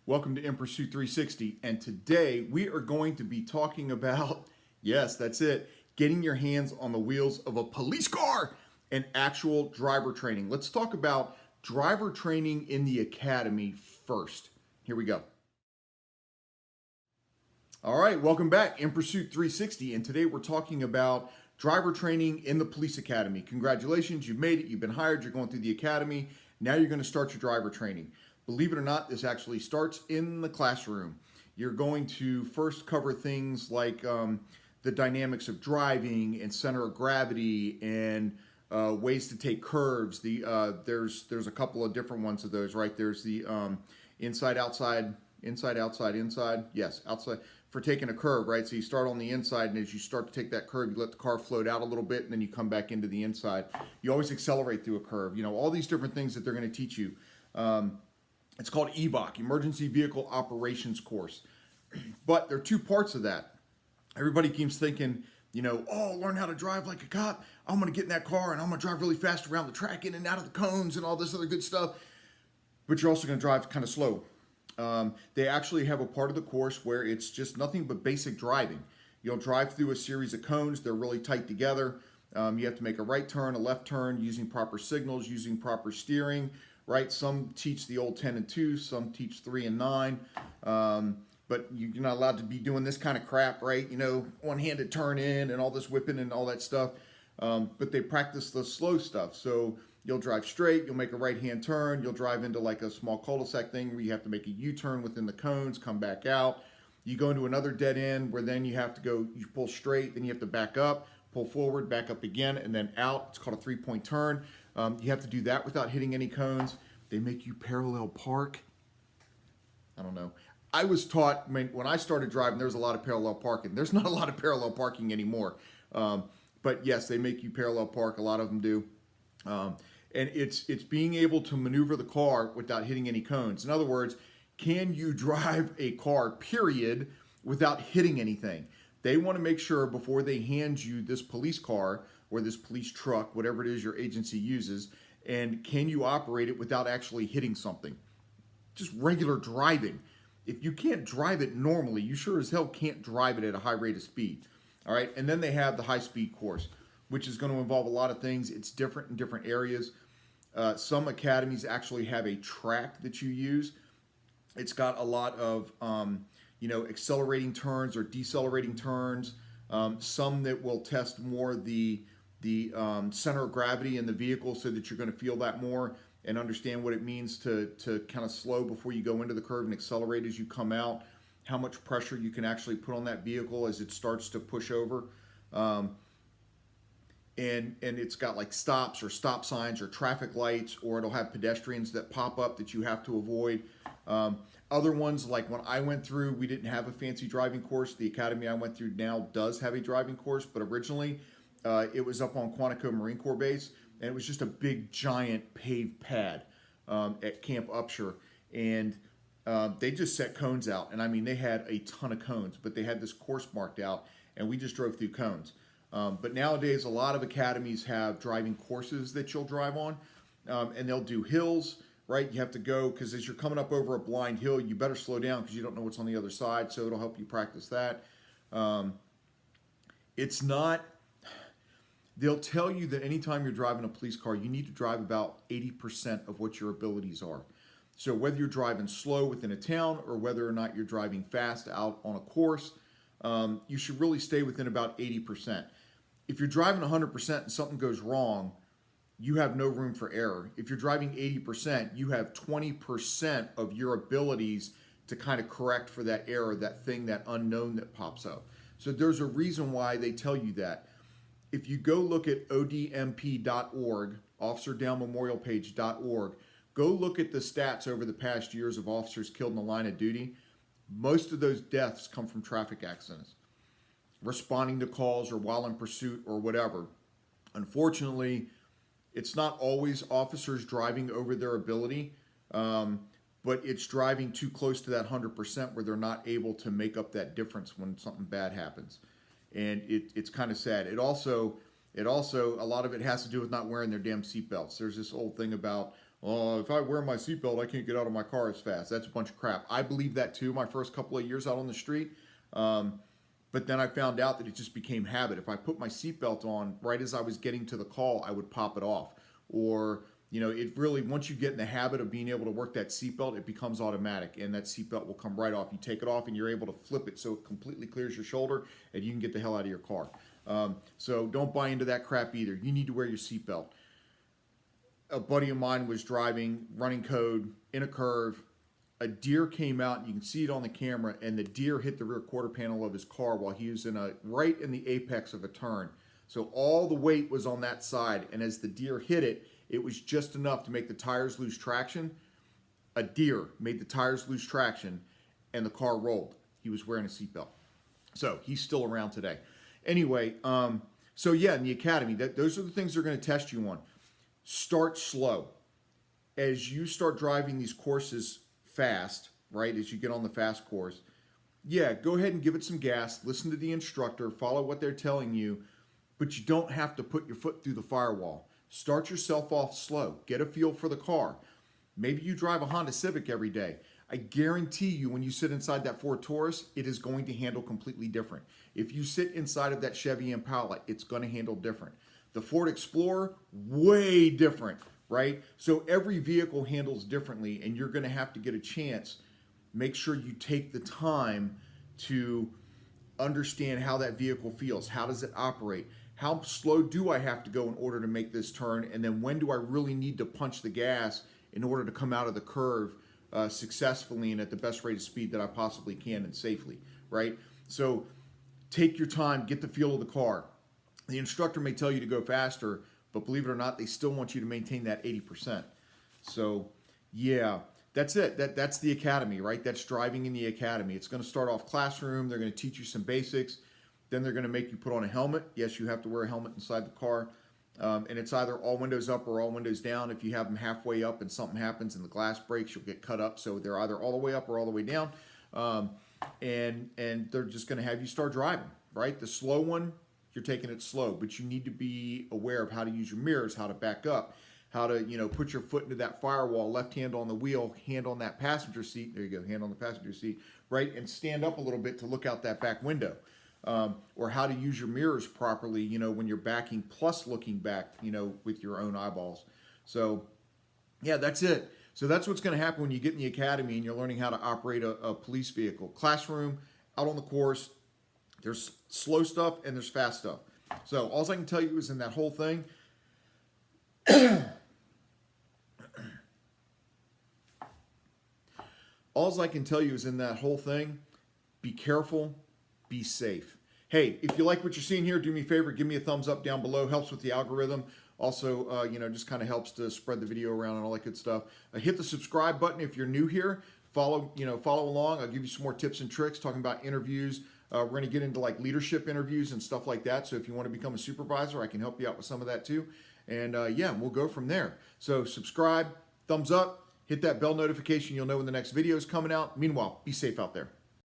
Welcome to In Pursuit 360, and today we are going to be talking about, yes, that's it, getting your hands on the wheels of a police car and actual driver training. Let's talk about driver training in the academy first. Here we go. All right, welcome back, In Pursuit 360, and today we're talking about driver training in the police academy. Congratulations, you've made it, you've been hired, you're going through the academy. Now you're going to start your driver training. Believe it or not, this actually starts in the classroom. You're going to first cover things like the dynamics of driving and center of gravity and ways to take curves. There's a couple of different ones of those, right? There's the inside, outside, inside, outside, inside. Yes, outside for taking a curve, right? So you start on the inside, and as you start to take that curve, you let the car float out a little bit, and then you come back into the inside. You always accelerate through a curve. You know, all these different things that they're going to teach you. It's called EVOC, Emergency Vehicle Operations Course. But there are two parts of that. Everybody keeps thinking, you know, oh, learn how to drive like a cop. I'm going to get in that car and I'm going to drive really fast around the track, in and out of the cones and all this other good stuff. But you're also going to drive kind of slow. They actually have a part of the course where it's just nothing but basic driving. You'll drive through a series of cones. They're really tight together. You have to make a right turn, a left turn, using proper signals, using proper steering, right? Some teach the old 10 and 2, some teach 3 and 9. But you're not allowed to be doing this kind of crap, right? You know, one-handed turn in and all this whipping and all that stuff. But they practice the slow stuff. So you'll drive straight, you'll make a right-hand turn, you'll drive into like a small cul-de-sac thing where you have to make a U-turn within the cones, come back out. You go into another dead end where then you have to go, you pull straight, then you have to back up, pull forward, back up again, and then out. It's called a three-point turn. You have to do that without hitting any cones. They make you parallel park. I don't know. I was taught when I started driving, there was a lot of parallel parking. There's not a lot of parallel parking anymore. But yes, they make you parallel park. A lot of them do. And it's being able to maneuver the car without hitting any cones. In other words, can you drive a car, period, without hitting anything? They want to make sure before they hand you this police car or this police truck, whatever it is your agency uses, and can you operate it without actually hitting something? Just regular driving. If you can't drive it normally, you sure as hell can't drive it at a high rate of speed. All right, and then they have the high-speed course, which is going to involve a lot of things. It's different in different areas. Some academies actually have a track that you use. It's got a lot of accelerating turns or decelerating turns. Some that will test more the center of gravity in the vehicle so that you're going to feel that more and understand what it means to kind of slow before you go into the curve and accelerate as you come out, how much pressure you can actually put on that vehicle as it starts to push over. And it's got like stops or stop signs or traffic lights, or it'll have pedestrians that pop up that you have to avoid. Other ones, like when I went through, we didn't have a fancy driving course. The academy I went through now does have a driving course, but originally it was up on Quantico Marine Corps Base, and it was just a big, giant paved pad at Camp Upshur. And they just set cones out. And I mean, they had a ton of cones, but they had this course marked out, and we just drove through cones. But nowadays, a lot of academies have driving courses that you'll drive on, and they'll do hills, right? You have to go, because as you're coming up over a blind hill, you better slow down because you don't know what's on the other side, so it'll help you practice that. It's not... They'll tell you that anytime you're driving a police car, you need to drive about 80% of what your abilities are. So whether you're driving slow within a town or whether or not you're driving fast out on a course, you should really stay within about 80%. If you're driving 100% and something goes wrong, you have no room for error. If you're driving 80%, you have 20% of your abilities to kind of correct for that error, that thing, that unknown that pops up. So there's a reason why they tell you that. If you go look at odmp.org, officerdownmemorialpage.org, go look at the stats over the past years of officers killed in the line of duty. Most of those deaths come from traffic accidents, responding to calls or while in pursuit or whatever. Unfortunately, it's not always officers driving over their ability, but it's driving too close to that 100% where they're not able to make up that difference when something bad happens. And it's kind of sad. It also, a lot of it has to do with not wearing their damn seatbelts. There's this old thing about if I wear my seatbelt, I can't get out of my car as fast. That's a bunch of crap. I believe that too my first couple of years out on the street. But then I found out that it just became habit. If I put my seatbelt on right as I was getting to the call, I would pop it off. Or, it really, once you get in the habit of being able to work that seatbelt, it becomes automatic, and that seatbelt will come right off. You take it off and you're able to flip it so it completely clears your shoulder and you can get the hell out of your car. So don't buy into that crap either. You need to wear your seatbelt. A buddy of mine was driving, running code in a curve. A deer came out, and you can see it on the camera, and the deer hit the rear quarter panel of his car while he was right in the apex of a turn. So all the weight was on that side, and as the deer hit it, it was just enough to make the tires lose traction. A deer made the tires lose traction, and the car rolled. He was wearing a seatbelt. So he's still around today. Anyway, so yeah, in the academy, those are the things they're going to test you on. Start slow. As you start driving these courses fast, right, as you get on the fast course, yeah, go ahead and give it some gas, listen to the instructor, follow what they're telling you, but you don't have to put your foot through the firewall. Start yourself off slow. Get a feel for the car. Maybe you drive a Honda Civic every day. I guarantee you when you sit inside that Ford Taurus, it is going to handle completely different. If you sit inside of that Chevy Impala, it's going to handle different. The Ford Explorer, way different, right? So every vehicle handles differently, and you're going to have to get a chance. Make sure you take the time to understand how that vehicle feels. How does it operate? How slow do I have to go in order to make this turn? And then when do I really need to punch the gas in order to come out of the curve successfully and at the best rate of speed that I possibly can and safely, right? So take your time, get the feel of the car. The instructor may tell you to go faster, but believe it or not, they still want you to maintain that 80%. So yeah, that's it. That's the academy, right? That's driving in the academy. It's going to start off classroom. They're going to teach you some basics. Then they're going to make you put on a helmet. Yes, you have to wear a helmet inside the car. And it's either all windows up or all windows down. If you have them halfway up and something happens and the glass breaks, you'll get cut up. So they're either all the way up or all the way down. And they're just going to have you start driving, right? The slow one, you're taking it slow, but you need to be aware of how to use your mirrors, how to back up, how to, put your foot into that firewall, left hand on the wheel, hand on that passenger seat. There you go, hand on the passenger seat, right? And stand up a little bit to look out that back window. Or how to use your mirrors properly, when you're backing plus looking back, with your own eyeballs. So yeah, that's it. So that's what's going to happen when you get in the academy and you're learning how to operate a police vehicle. Classroom, out on the course, there's slow stuff and there's fast stuff. So all I can tell you is in that whole thing, be careful, be safe. Hey, if you like what you're seeing here, do me a favor, give me a thumbs up down below. Helps with the algorithm. Also, just kind of helps to spread the video around and all that good stuff. Hit the subscribe button if you're new here. Follow along. I'll give you some more tips and tricks talking about interviews. We're going to get into like leadership interviews and stuff like that. So if you want to become a supervisor, I can help you out with some of that too. And yeah, we'll go from there. So subscribe, thumbs up, hit that bell notification. You'll know when the next video is coming out. Meanwhile, be safe out there.